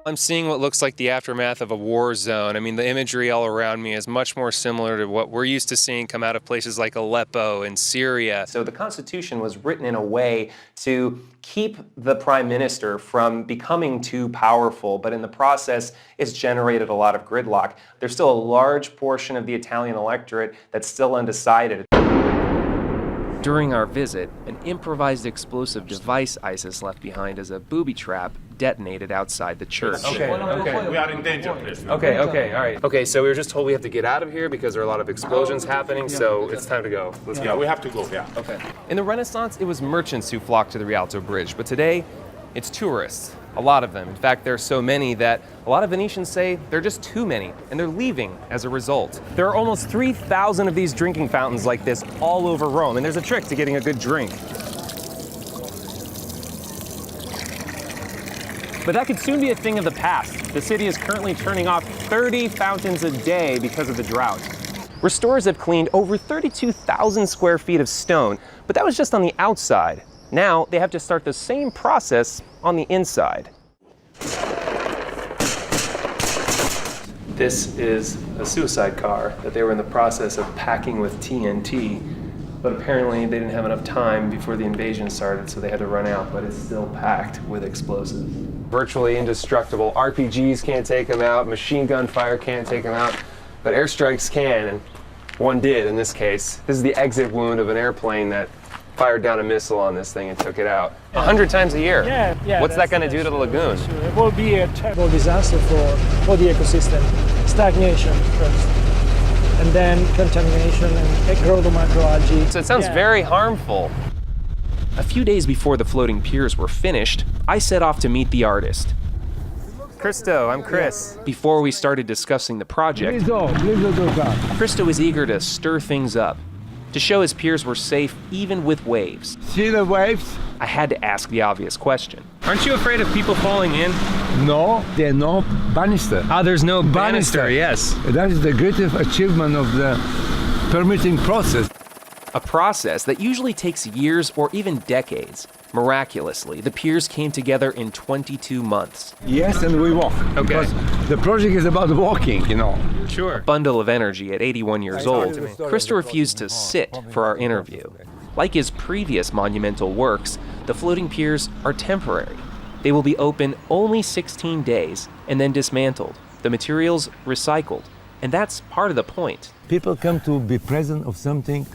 I'm seeing what looks like the aftermath of a war zone. I mean, the imagery all around me is much more similar to what we're used to seeing come out of places like Aleppo and Syria. So the Constitution was written in a way to keep the prime minister from becoming too powerful, but in the process, it's generated a lot of gridlock. There's still a large portion of the Italian electorate that's still undecided. During our visit, an improvised explosive device ISIS left behind as a booby trap detonated outside the church. Okay. We are in danger, please. Okay, all right. Okay, so we were just told we have to get out of here because there are a lot of explosions happening, so it's time to go. Let's Yeah, go. we have to go, yeah. Okay. In the Renaissance, it was merchants who flocked to the Rialto Bridge, but today, it's tourists. A lot of them. In fact, there are so many that a lot of Venetians say they're just too many, and they're leaving as a result. There are almost 3,000 of these drinking fountains like this all over Rome, and there's a trick to getting a good drink. But that could soon be a thing of the past. The city is currently turning off 30 fountains a day because of the drought. Restorers have cleaned over 32,000 square feet of stone, but that was just on the outside. Now they have to start the same process on the inside. This is a suicide car that they were in the process of packing with TNT, but apparently they didn't have enough time before the invasion started, so they had to run out, but it's still packed with explosives. Virtually indestructible. RPGs can't take them out, machine gun fire can't take them out, but airstrikes can, and one did in this case. This is the exit wound of an airplane that fired down a missile on this thing and took it out. 100 times a year. Yeah. What's that going to do to the lagoon? Sure. It will be a terrible disaster for the ecosystem. Stagnation first, and then contamination and growth of microalgae. So it sounds very harmful. A few days before the floating piers were finished, I set off to meet the artist. Christo, I'm Chris. Before we started discussing the project, Christo was eager to stir things up, to show his piers were safe even with waves. See the waves? I had to ask the obvious question. Aren't you afraid of people falling in? No, there's no banister. Ah, there's no banister, yes. That is the greatest achievement of the permitting process. A process that usually takes years or even decades. Miraculously, the piers came together in 22 months. Yes, and we walk. Okay. Because the project is about walking, you know. Sure. A bundle of energy at 81 years old, Christo refused to sit for our interview. Like his previous monumental works, the floating piers are temporary. They will be open only 16 days and then dismantled, the materials recycled. And that's part of the point. People come to be present of something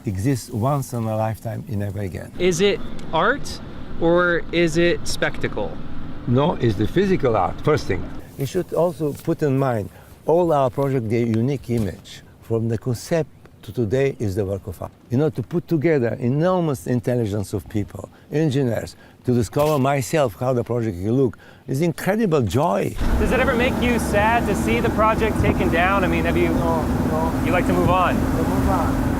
exists once in a lifetime and never again. Is it art or is it spectacle? No, it's the physical art, first thing. You should also put in mind all our project, their unique image. From the concept to today is the work of art. You know, to put together enormous intelligence of people, engineers, to discover myself how the project will look is incredible joy. Does it ever make you sad to see the project taken down? I mean, have you... No. You like to move on? Move on.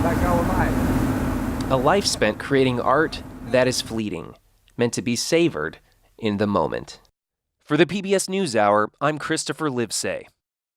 Like our life. A life spent creating art that is fleeting, meant to be savored in the moment. For the PBS NewsHour, I'm Christopher Livesay.